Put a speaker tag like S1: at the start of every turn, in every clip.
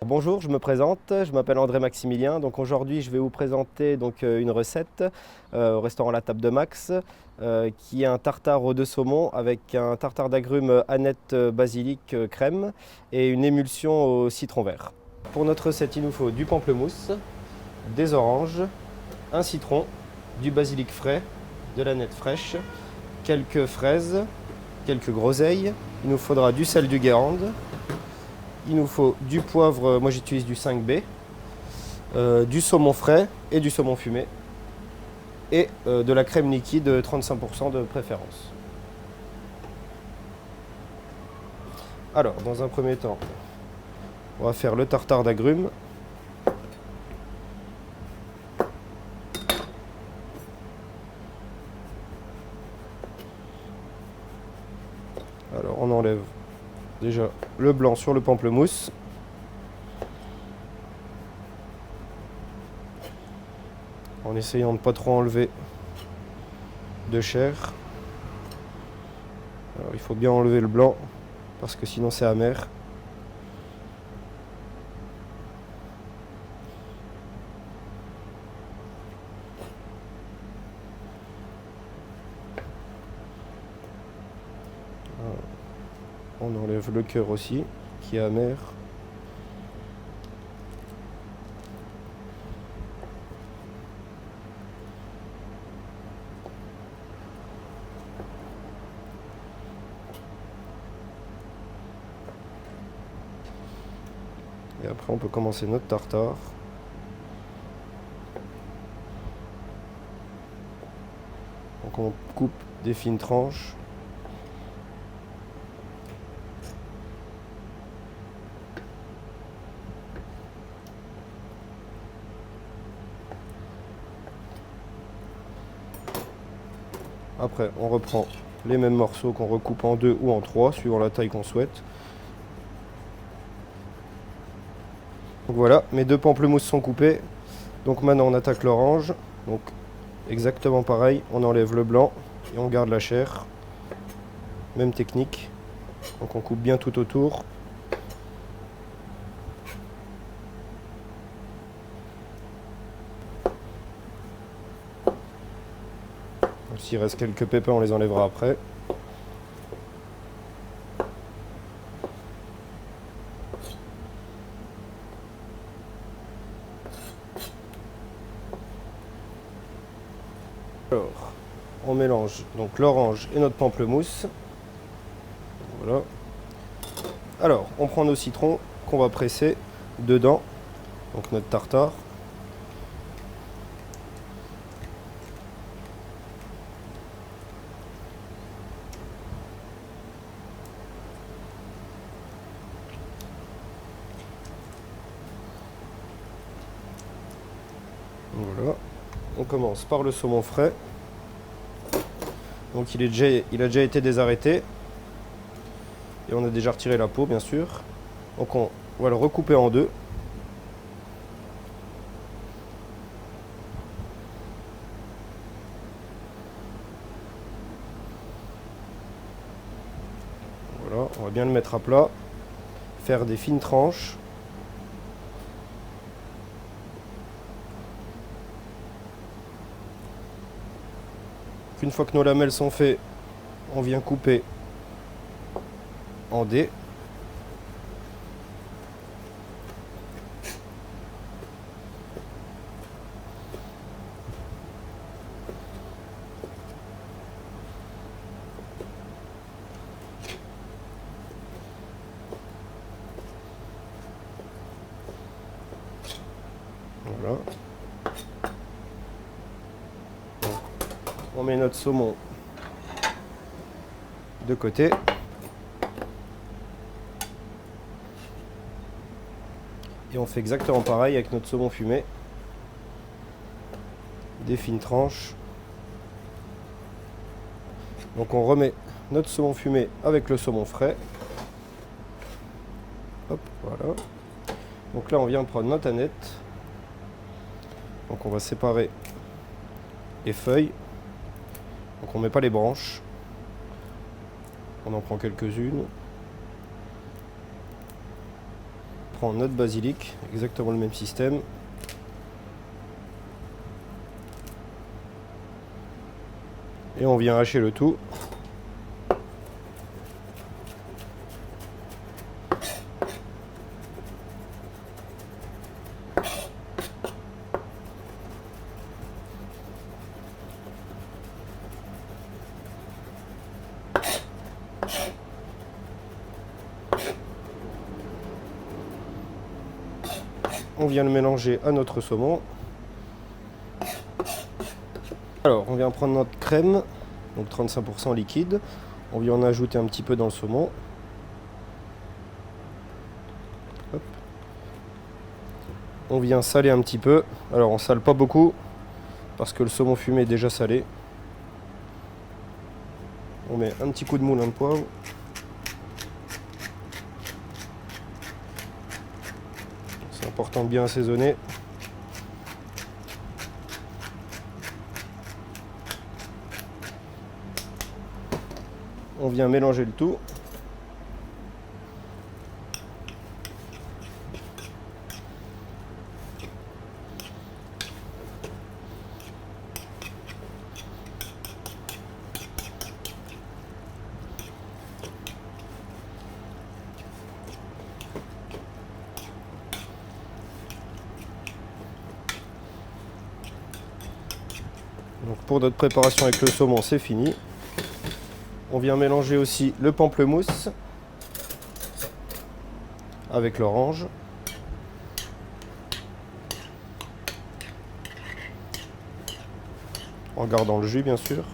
S1: Bonjour, je me présente, je m'appelle André Maximilien. Donc aujourd'hui, je vais vous présenter une recette au restaurant La Table de Max qui est un tartare aux 2 saumons avec un tartare d'agrumes Annette basilic crème et une émulsion au citron vert. Pour notre recette, il nous faut du pamplemousse, des oranges, un citron, du basilic frais, de l'annette fraîche, quelques fraises, quelques groseilles. Il nous faudra du sel du Guérande. Il nous faut du poivre, moi j'utilise du 5B, du saumon frais et du saumon fumé, et de la crème liquide 35% de préférence. Alors, dans un premier temps, on va faire le tartare d'agrumes. Alors, on enlève déjà le blanc sur le pamplemousse. En essayant de ne pas trop enlever de chair. Alors, il faut bien enlever le blanc parce que sinon c'est amer. On enlève le cœur aussi qui est amer. Et après on peut commencer notre tartare. Donc on coupe des fines tranches. Après on reprend les mêmes morceaux qu'on recoupe en 2 ou en 3 suivant la taille qu'on souhaite. Donc voilà, mes 2 pamplemousses sont coupés. Donc maintenant on attaque l'orange. Donc exactement pareil, on enlève le blanc et on garde la chair. Même technique. Donc on coupe bien tout autour. S'il reste quelques pépins, on les enlèvera après. Alors, on mélange donc l'orange et notre pamplemousse. Voilà. Alors, on prend nos citrons qu'on va presser dedans, donc notre tartare. Voilà. On commence par le saumon frais. Donc il a déjà été désarrêté. Et on a déjà retiré la peau, bien sûr. Donc on va le recouper en 2. Voilà, on va bien le mettre à plat. Faire des fines tranches. Une fois que nos lamelles sont faites, on vient couper en dés. Voilà. On met notre saumon de côté. Et on fait exactement pareil avec notre saumon fumé. Des fines tranches. Donc on remet notre saumon fumé avec le saumon frais. Hop, voilà. Donc là on vient prendre notre annette. Donc on va séparer les feuilles. Donc on ne met pas les branches. On en prend quelques-unes. prend notre basilic, exactement le même système. Et on vient hacher le tout. On vient le mélanger à notre saumon. Alors, on vient prendre notre crème, donc 35% liquide. On vient en ajouter un petit peu dans le saumon. Hop. On vient saler un petit peu. Alors, on sale pas beaucoup parce que le saumon fumé est déjà salé. On met un petit coup de moulin de poivre. C'est important de bien assaisonner. On vient mélanger le tout. Donc pour notre préparation avec le saumon, c'est fini. On vient mélanger aussi le pamplemousse avec l'orange. En gardant le jus, bien sûr.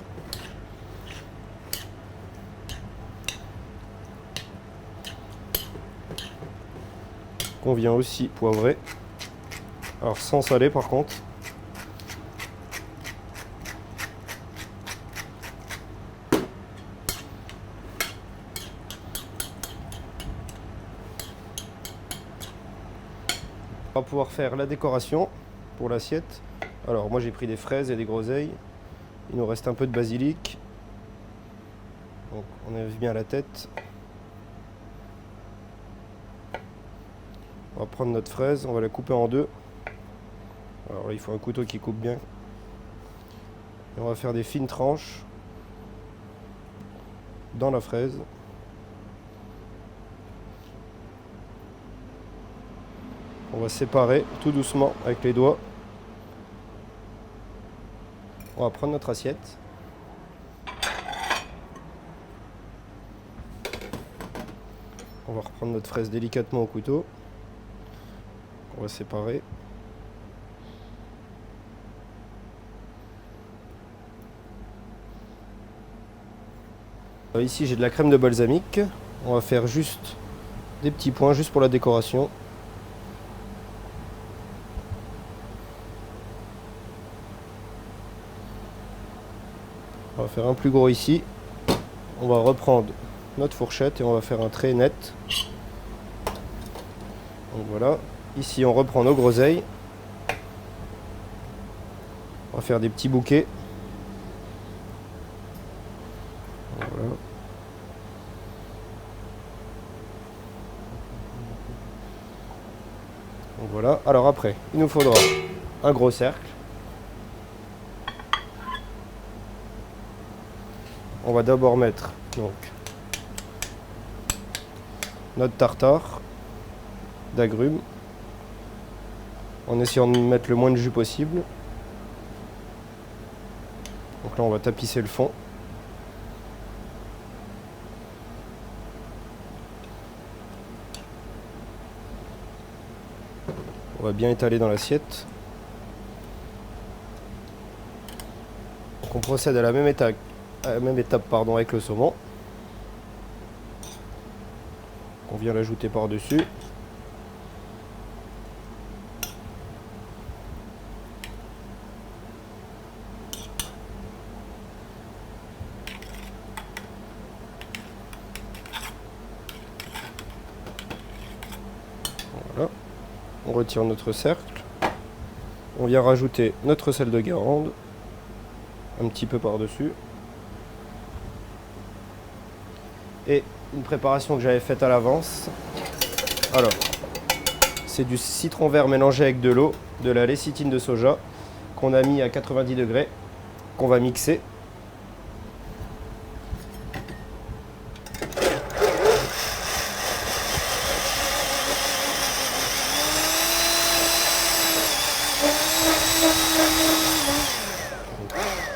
S1: Qu'on vient aussi poivrer. Alors sans saler par contre. On va pouvoir faire la décoration pour l'assiette. Alors moi j'ai pris des fraises et des groseilles. Il nous reste un peu de basilic. Donc on enlève bien la tête. On va prendre notre fraise, on va la couper en deux. Alors là il faut un couteau qui coupe bien. Et on va faire des fines tranches dans la fraise. On va séparer tout doucement avec les doigts. On va prendre notre assiette. On va reprendre notre fraise délicatement au couteau. On va séparer. Ici j'ai de la crème de balsamique. On va faire juste des petits points, juste pour la décoration. On va faire un plus gros ici. On va reprendre notre fourchette et on va faire un trait net. Donc voilà. Ici on reprend nos groseilles. On va faire des petits bouquets. Voilà. Donc voilà. Alors après, il nous faudra un gros cercle. On va d'abord mettre donc notre tartare d'agrumes en essayant de mettre le moins de jus possible. Donc là on va tapisser le fond. On va bien étaler dans l'assiette. Donc on procède à la même étape, avec le saumon. On vient l'ajouter par-dessus. Voilà. On retire notre cercle. On vient rajouter notre sel de Guérande. Un petit peu par-dessus. Et une préparation que j'avais faite à l'avance. Alors, c'est du citron vert mélangé avec de l'eau, de la lécithine de soja qu'on a mis à 90 degrés, qu'on va mixer.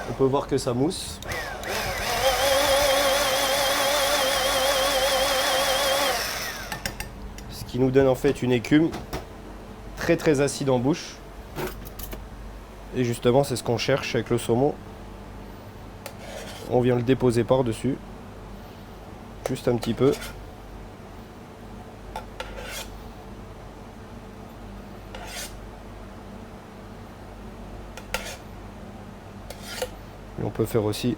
S1: On peut voir que ça mousse. Ce qui nous donne en fait une écume très acide en bouche. Et justement, c'est ce qu'on cherche avec le saumon. On vient le déposer par-dessus. Juste un petit peu. Et on peut faire aussi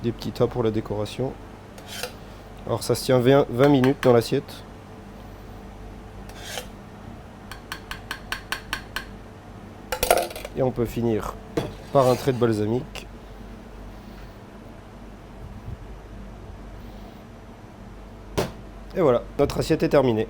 S1: des petits tas pour la décoration. Alors ça se tient 20 minutes dans l'assiette. Et on peut finir par un trait de balsamique. Et voilà, notre assiette est terminée.